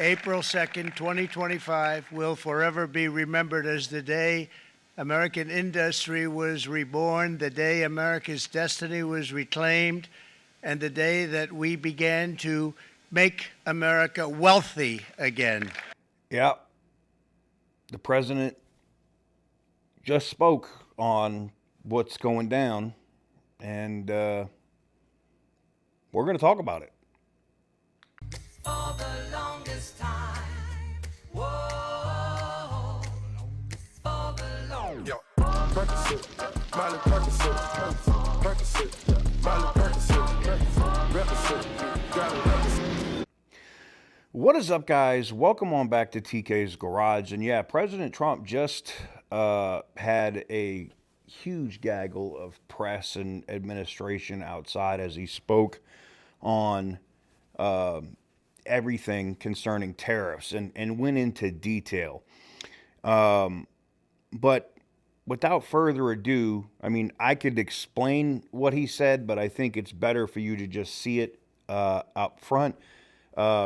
April 2nd, 2025 will forever be remembered as the day American industry was reborn, the day America's destiny was reclaimed, and the day that we began to make America wealthy again. Yeah. The president just spoke on what's going down, and we're going to talk about it. For the longest time. Whoa. For the longest time. Percocet, Miley Percocet, Percocet, Miley Percocet, Percocet, got it. What is up, guys? Welcome on back to TK's Garage. And yeah, President Trump just had a huge gaggle of press and administration outside as he spoke on everything concerning tariffs and went into detail. But without further ado, I mean, I could explain what he said, but I think it's better for you to just see it up front.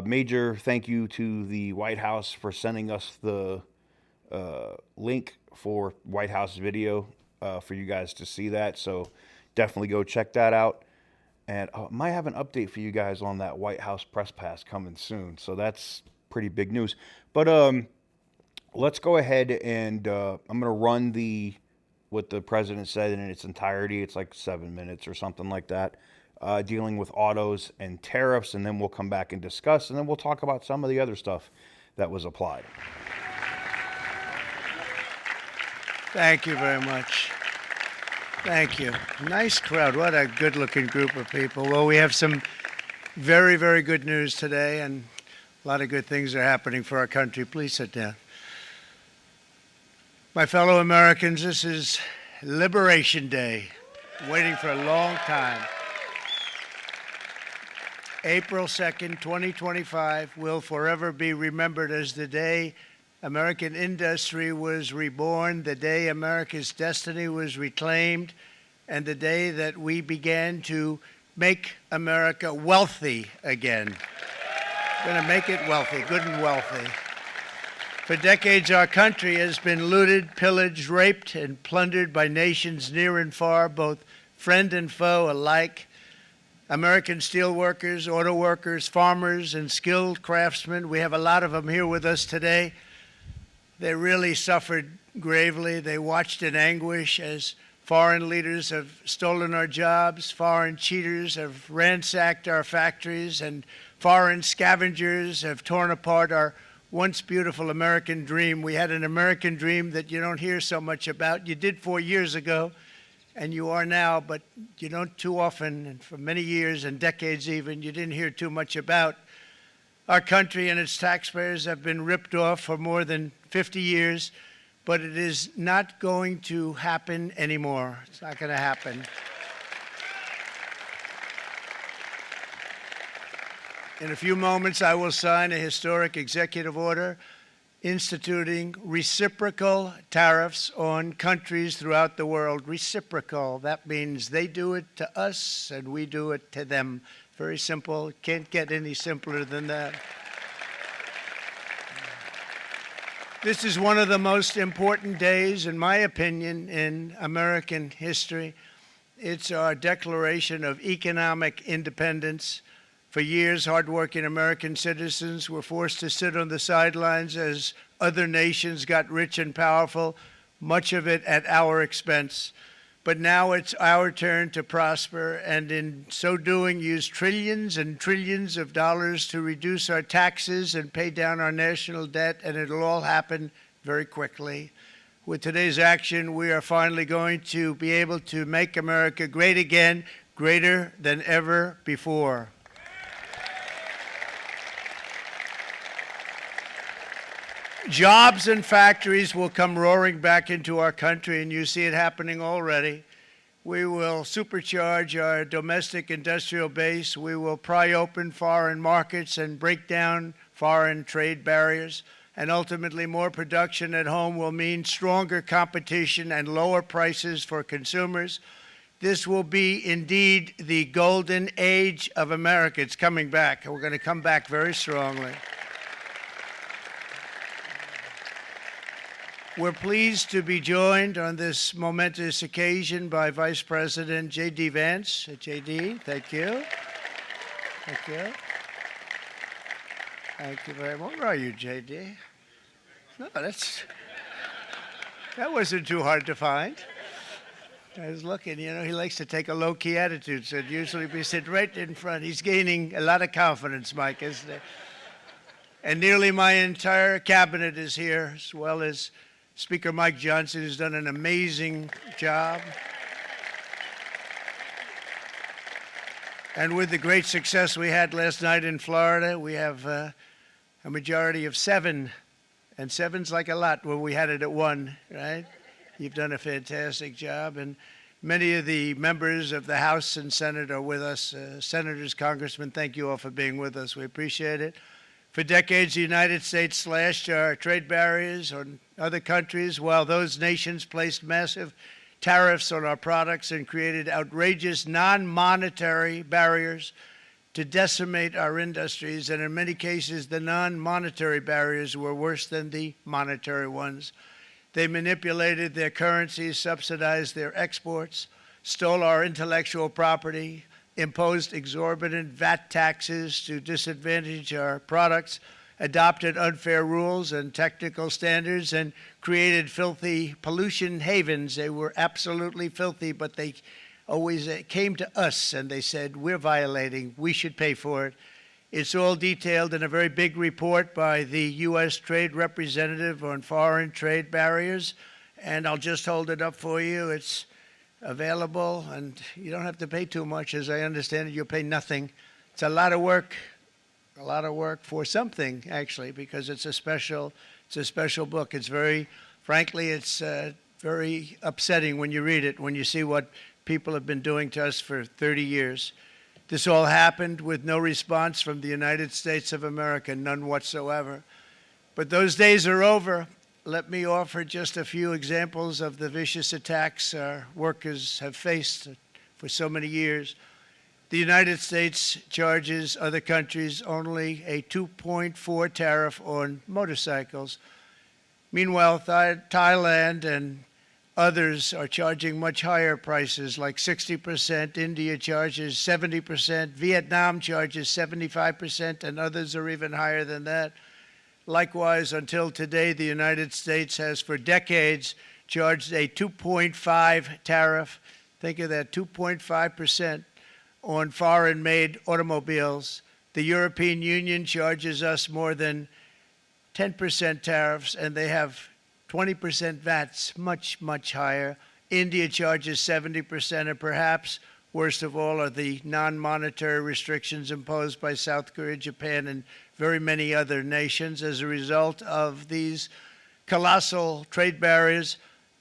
Major thank you to the White House for sending us the link for White House video for you guys to see that. So definitely go check that out. And might have an update for you guys on that White House press pass coming soon. So that's pretty big news. But let's go ahead and I'm going to run what the president said in its entirety. It's like 7 minutes or something like that. Dealing with autos and tariffs, and then we'll come back and discuss, and then we'll talk about some of the other stuff that was applied. Thank you very much. Thank you. Nice crowd. What a good-looking group of people. Well, we have some very, very good news today, and a lot of good things are happening for our country. Please sit down. My fellow Americans, this is Liberation Day. Waiting for a long time. April 2nd, 2025 will forever be remembered as the day American industry was reborn, the day America's destiny was reclaimed, and the day that we began to make America wealthy again. We're going to make it wealthy, good and wealthy. For decades, our country has been looted, pillaged, raped, and plundered by nations near and far, both friend and foe alike. American steel workers, auto workers, farmers, and skilled craftsmen, we have a lot of them here with us today. They really suffered gravely. They watched in anguish as foreign leaders have stolen our jobs, foreign cheaters have ransacked our factories, and foreign scavengers have torn apart our once beautiful American dream. We had an American dream that you don't hear so much about. You did 4 years ago. And you are now, but you don't too often, and for many years and decades even, you didn't hear too much about. Our country and its taxpayers have been ripped off for more than 50 years, but it is not going to happen anymore. It's not going to happen. In a few moments, I will sign a historic executive order instituting reciprocal tariffs on countries throughout the world. Reciprocal, that means they do it to us and we do it to them. Very simple, can't get any simpler than that. This is one of the most important days, in my opinion, in American history. It's our declaration of economic independence. For years, hardworking American citizens were forced to sit on the sidelines as other nations got rich and powerful, much of it at our expense. But now it's our turn to prosper, and in so doing, use trillions and trillions of dollars to reduce our taxes and pay down our national debt, and it'll all happen very quickly. With today's action, we are finally going to be able to make America great again, greater than ever before. Jobs and factories will come roaring back into our country, and you see it happening already. We will supercharge our domestic industrial base. We will pry open foreign markets and break down foreign trade barriers. And ultimately, more production at home will mean stronger competition and lower prices for consumers. This will be indeed the golden age of America. It's coming back, and we're going to come back very strongly. We're pleased to be joined on this momentous occasion by Vice President J.D. Vance. J.D., thank you. Thank you. Thank you very much. Where are you, J.D.? No, that wasn't too hard to find. I was looking, he likes to take a low-key attitude, so usually we sit right in front. He's gaining a lot of confidence, Mike, isn't he? And nearly my entire cabinet is here, as well as Speaker Mike Johnson, who's done an amazing job. And with the great success we had last night in Florida, we have a majority of 7, and 7's like a lot when we had it at 1, right? You've done a fantastic job, and many of the members of the House and Senate are with us. Senators, Congressmen, thank you all for being with us. We appreciate it. For decades, the United States slashed our trade barriers on other countries, while those nations placed massive tariffs on our products and created outrageous non-monetary barriers to decimate our industries. And in many cases, the non-monetary barriers were worse than the monetary ones. They manipulated their currencies, subsidized their exports, stole our intellectual property, imposed exorbitant VAT taxes to disadvantage our products, adopted unfair rules and technical standards, and created filthy pollution havens. They were absolutely filthy, but they always came to us and they said, we're violating, we should pay for it. It's all detailed in a very big report by the U.S. Trade Representative on Foreign Trade Barriers, and I'll just hold it up for you. It's available, and you don't have to pay too much. As I understand it, you'll pay nothing. It's a lot of work for something, actually, because it's a special book. It's frankly, it's very upsetting when you read it, when you see what people have been doing to us for 30 years. This all happened with no response from the United States of America, none whatsoever. But those days are over. Let me offer just a few examples of the vicious attacks our workers have faced for so many years. The United States charges other countries only a 2.4 tariff on motorcycles. Meanwhile, Thailand and others are charging much higher prices, like 60%. India charges 70%. Vietnam charges 75%, and others are even higher than that. Likewise, until today, the United States has for decades charged a 2.5 tariff. Think of that, 2.5% on foreign-made automobiles. The European Union charges us more than 10% tariffs, and they have 20% VATs, much, much higher. India charges 70%, and perhaps worst of all are the non-monetary restrictions imposed by South Korea, Japan, and very many other nations. As a result of these colossal trade barriers,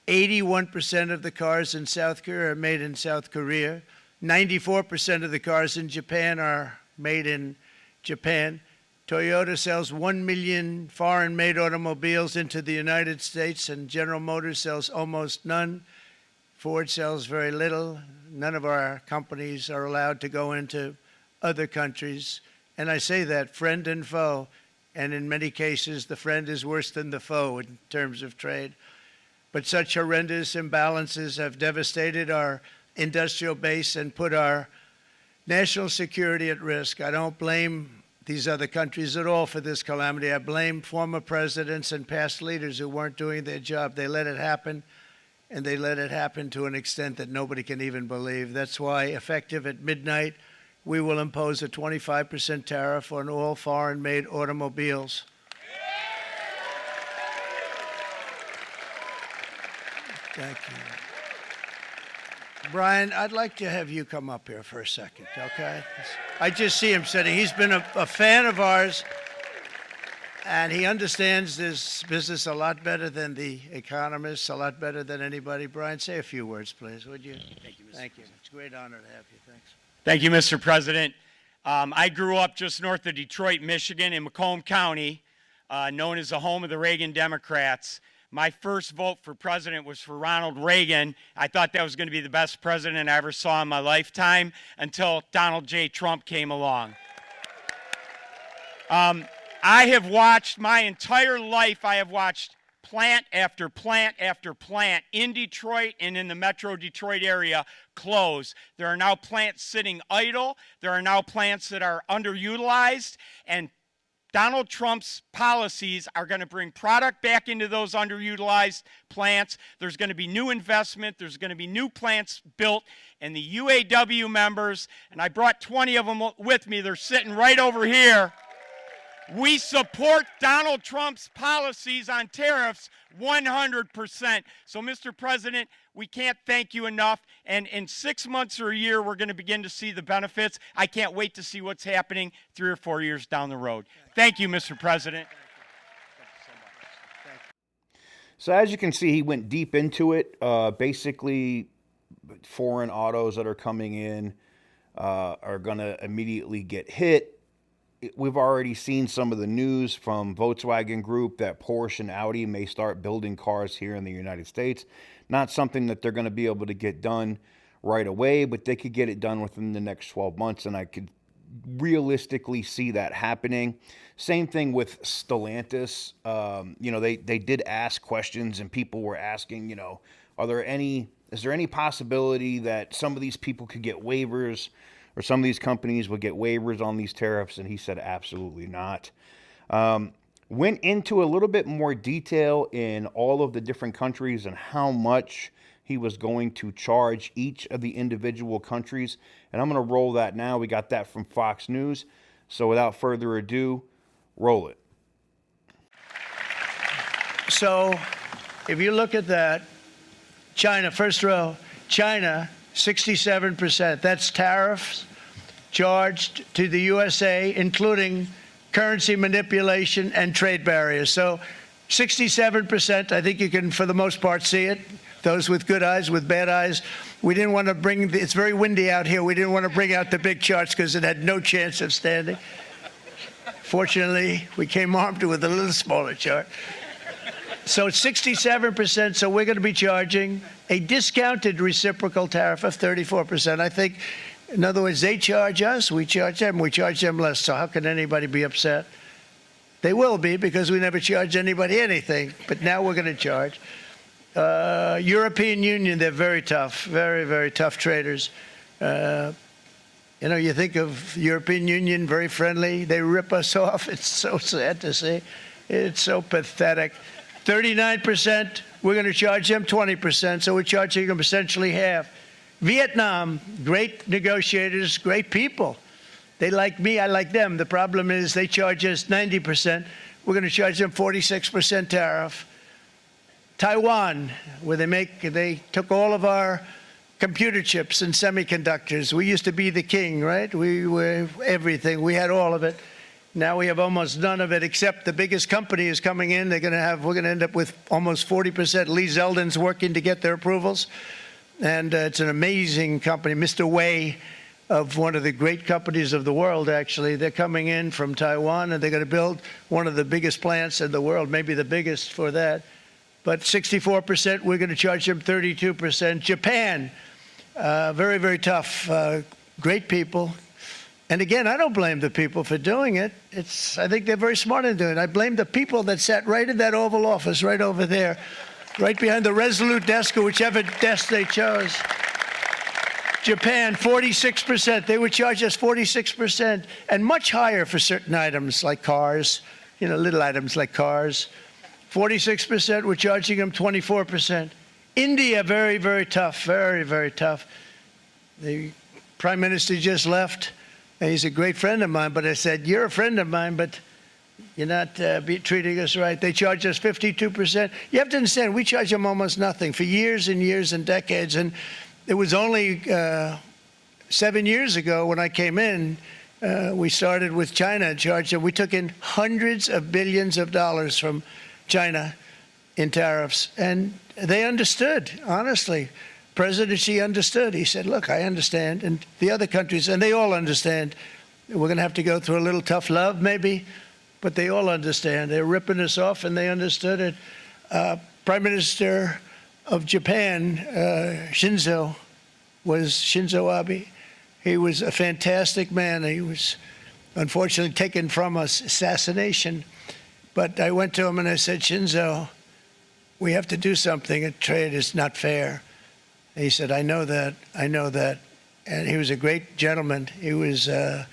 81% of the cars in South Korea are made in South Korea. 94% of the cars in Japan are made in Japan. Toyota sells 1 million foreign-made automobiles into the United States, and General Motors sells almost none. Ford sells very little. None of our companies are allowed to go into other countries. And I say that, friend and foe, and in many cases, the friend is worse than the foe in terms of trade. But such horrendous imbalances have devastated our industrial base and put our national security at risk. I don't blame these other countries at all for this calamity. I blame former presidents and past leaders who weren't doing their job. They let it happen, and they let it happen to an extent that nobody can even believe. That's why, effective at midnight, we will impose a 25% tariff on all foreign-made automobiles. Thank you. Brian, I'd like to have you come up here for a second, okay? I just see him sitting. He's been a fan of ours, and he understands this business a lot better than the economists, a lot better than anybody. Brian, say a few words, please, would you? Thank you, Mr. Thank you. President. It's a great honor to have you. Thanks. Thank you, Mr. President. I grew up just north of Detroit, Michigan, in Macomb County, known as the home of the Reagan Democrats. My first vote for president was for Ronald Reagan. I thought that was going to be the best president I ever saw in my lifetime until Donald J. Trump came along. I have watched my entire life, I have watched plant after plant after plant in Detroit and in the Metro Detroit area close. There are now plants sitting idle. There are now plants that are underutilized, and Donald Trump's policies are going to bring product back into those underutilized plants. There's going to be new investment. There's going to be new plants built. And the UAW members, and I brought 20 of them with me, they're sitting right over here. We support Donald Trump's policies on tariffs 100%. So, Mr. President, we can't thank you enough. And in 6 months or a year, we're going to begin to see the benefits. I can't wait to see what's happening 3 or 4 years down the road. Thank you, Mr. President. So as you can see, he went deep into it. Basically, foreign autos that are coming in are going to immediately get hit. We've already seen some of the news from Volkswagen Group that Porsche and Audi may start building cars here in the United States. Not something that they're going to be able to get done right away, but they could get it done within the next 12 months, and I could realistically see that happening. Same thing with Stellantis. They did ask questions, and people were asking, is there any possibility that some of these people could get waivers, or some of these companies would get waivers on these tariffs? And he said absolutely not. Went into a little bit more detail in all of the different countries and how much he was going to charge each of the individual countries. And I'm going to roll that now. We got that from Fox News. So without further ado, roll it. So if you look at that, China, first row, China, 67%. That's tariffs charged to the USA, including currency manipulation and trade barriers. So 67%, I think you can, for the most part, see it. Those with good eyes, with bad eyes. We didn't want to it's very windy out here. We didn't want to bring out the big charts because it had no chance of standing. Fortunately, we came armed with a little smaller chart. So it's 67%, so we're going to be charging a discounted reciprocal tariff of 34%. I think, in other words, they charge us, we charge them less. So how can anybody be upset? They will be, because we never charge anybody anything, but now we're going to charge. European Union, they're very tough, very, very tough traders. You think of European Union, very friendly. They rip us off. It's so sad to see. It's so pathetic. 39%, we're going to charge them 20%, so we're charging them essentially half. Vietnam, great negotiators, great people. They like me, I like them. The problem is they charge us 90%. We're going to charge them 46% tariff. Taiwan, where they took all of our computer chips and semiconductors. We used to be the king, right? We were everything. We had all of it. Now we have almost none of it, except the biggest company is coming in. We're going to end up with almost 40%. Lee Zeldin's working to get their approvals. And it's an amazing company. Mr. Wei, of one of the great companies of the world, actually. They're coming in from Taiwan, and they're going to build one of the biggest plants in the world, maybe the biggest for that. But 64%, we're going to charge them 32%. Japan, very, very tough, great people. And again, I don't blame the people for doing it. I think they're very smart in doing it. I blame the people that sat right in that Oval Office, right over there, right behind the Resolute desk or whichever desk they chose. Japan, 46%. They would charge us 46%, and much higher for certain items like cars, little items like cars. 46%, we're charging them 24%. India, very, very tough, very, very tough. The Prime Minister just left. And he's a great friend of mine, but I said, you're a friend of mine, but you're not treating us right. They charge us 52%. You have to understand, we charge them almost nothing for years and years and decades. And it was only 7 years ago when I came in, we started with China and charged them. We took in hundreds of billions of dollars from China in tariffs. And they understood, honestly. President Xi understood. He said, look, I understand. And the other countries, and they all understand. We're going to have to go through a little tough love, maybe, but they all understand. They're ripping us off, and they understood it. Prime Minister of Japan, Shinzo Abe. He was a fantastic man. He was unfortunately taken from us, assassination. But I went to him and I said, Shinzo, we have to do something. A trade is not fair. And he said, I know that. I know that. And he was a great gentleman. He was a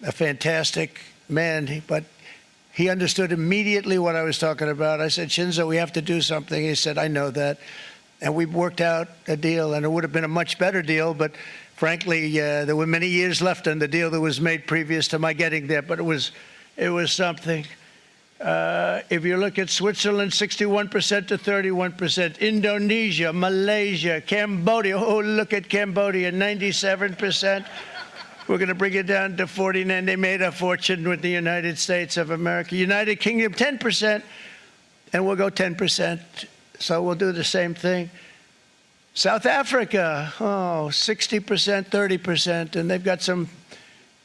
fantastic man, but he understood immediately what I was talking about. I said, Shinzo, we have to do something. He said, I know that. And we worked out a deal, and it would have been a much better deal, but frankly, there were many years left on the deal that was made previous to my getting there, but it was something. If you look at Switzerland, 61% to 31%, Indonesia, Malaysia, Cambodia, oh, look at Cambodia, 97%. We're going to bring it down to 49. They made a fortune with the United States of America. United Kingdom, 10%, and we'll go 10%. So we'll do the same thing. South Africa, 60%, 30%, and they've got some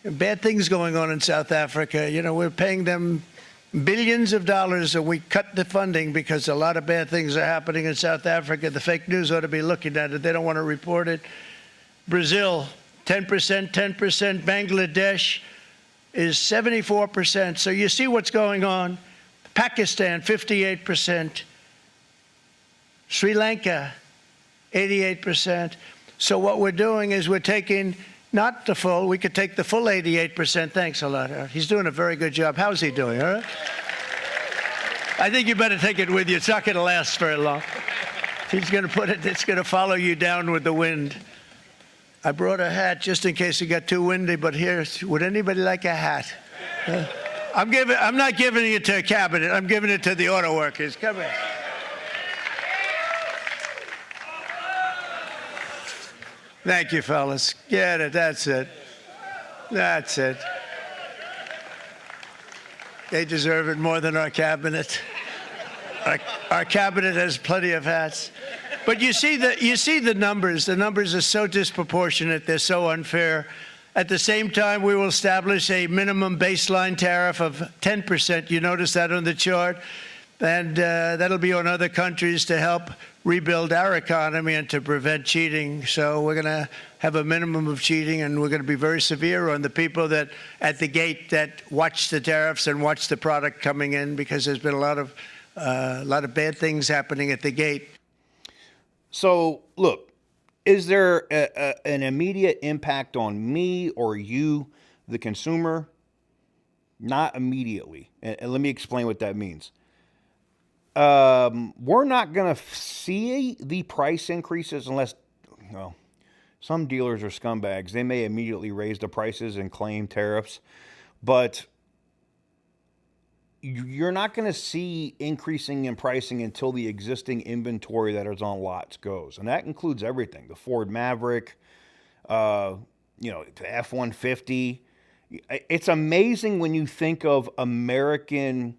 bad things going on in South Africa. You know, we're paying them billions of dollars, and we cut the funding because a lot of bad things are happening in South Africa. The fake news ought to be looking at it. They don't want to report it. Brazil, 10%, 10%. Bangladesh is 74%. So you see what's going on. Pakistan, 58%. Sri Lanka, 88%. So what we're doing is we're taking not the full, we could take the full 88%. Thanks a lot. He's doing a very good job. How's he doing, all right? I think you better take it with you. It's not going to last very long. He's going to put it, it's going to follow you down with the wind. I brought a hat just in case it got too windy, but here, would anybody like a hat? I'm not giving it to a cabinet. I'm giving it to the auto workers. Come here. Thank you, fellas. Get it. That's it. That's it. They deserve it more than our cabinet. Our cabinet has plenty of hats. But you see the numbers. The numbers are so disproportionate. They're so unfair. At the same time, we will establish a minimum baseline tariff of 10%. You notice that on the chart? And that'll be on other countries to help rebuild our economy and to prevent cheating. So we're going to have a minimum of cheating, and we're going to be very severe on the people that at the gate that watch the tariffs and watch the product coming in, because there's been a lot of bad things happening at the gate. So, look, is there an immediate impact on me or you, the consumer? Not immediately. And let me explain what that means. We're not going to see the price increases unless, well, some dealers are scumbags. They may immediately raise the prices and claim tariffs, but you're not going to see increasing in pricing until the existing inventory that is on lots goes. And that includes everything. The Ford Maverick, the F-150. It's amazing when you think of American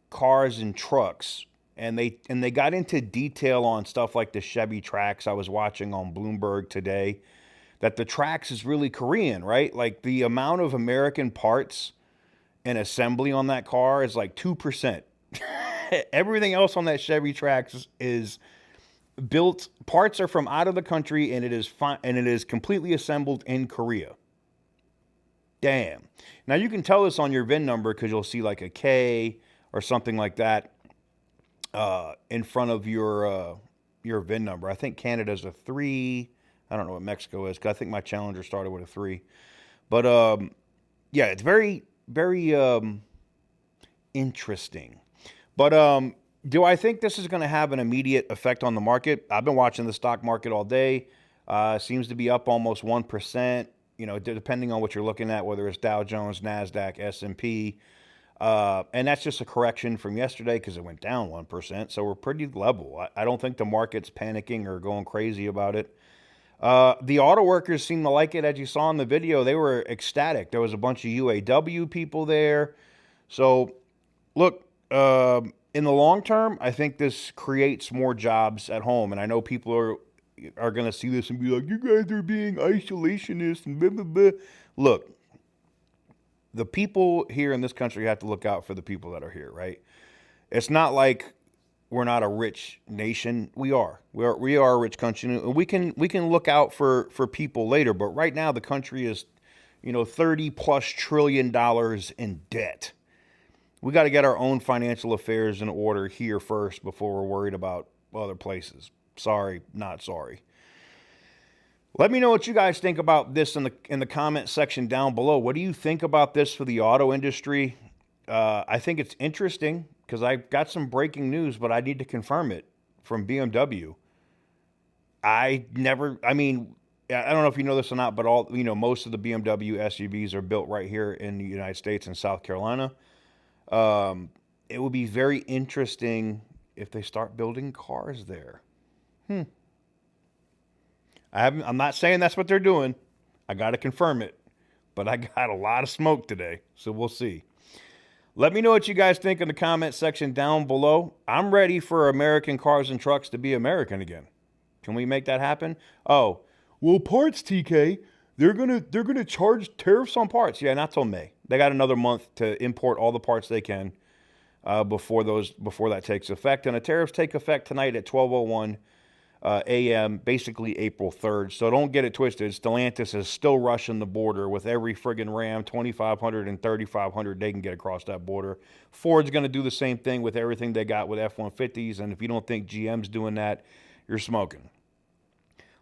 cars and trucks, and they got into detail on stuff like the Chevy Trax. I was watching on Bloomberg today that the Trax is really Korean, right? Like the amount of American parts and assembly on that car is like 2%. Everything else on that Chevy Trax is built, parts are from out of the country, and it is completely assembled in Korea. Damn. Now you can tell this on your VIN number because you'll see like a K or something like that in front of your VIN number. I think Canada's a 3. I don't know what Mexico is, because I think my Challenger started with a 3. But yeah, it's very, very interesting. But do I think this is going to have an immediate effect on the market? I've been watching the stock market all day. Seems to be up almost 1%. You know, depending on what you're looking at, whether it's Dow Jones, NASDAQ, S&P. And that's just a correction from yesterday because it went down 1%. So we're pretty level. I don't think the market's panicking or going crazy about it. The auto workers seem to like it. As you saw in the video, they were ecstatic. There was a bunch of UAW people there. So look, in the long term, I think this creates more jobs at home. And I know people are going to see this and be like, you guys are being isolationist and blah, blah, blah. Look, the people here in this country have to look out for the people that are here, right? It's not like we're not a rich nation. We are a rich country, and we can look out for people later. But right now, the country is, $30+ trillion in debt. We got to get our own financial affairs in order here first before we're worried about other places. Sorry, not sorry. Let me know what you guys think about this in the comment section down below. What do you think about this for the auto industry? I think it's interesting because I've got some breaking news, but I need to confirm it from BMW. I mean, I don't know if you know this or not, but most of the BMW SUVs are built right here in the United States and South Carolina. It would be very interesting if they start building cars there. I'm not saying that's what they're doing. I got to confirm it, but I got a lot of smoke today, so we'll see. Let me know what you guys think in the comment section down below. I'm ready for American cars and trucks to be American again. Can we make that happen? Oh, well, parts, TK, they're gonna charge tariffs on parts. Yeah, not till May. They got another month to import all the parts they can before that takes effect. And the tariffs take effect tonight at 12:01 a.m., basically April 3rd. So don't get it twisted. Stellantis is still rushing the border with every friggin' Ram, 2,500 and 3,500 they can get across that border. Ford's going to do the same thing with everything they got with F-150s. And if you don't think GM's doing that, you're smoking.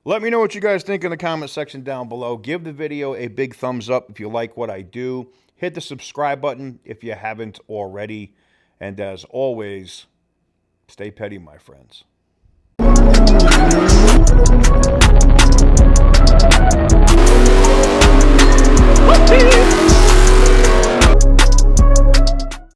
Let me know what you guys think in the comment section down below. Give the video a big thumbs up if you like what I do. Hit the subscribe button if you haven't already. And as always, stay petty, my friends.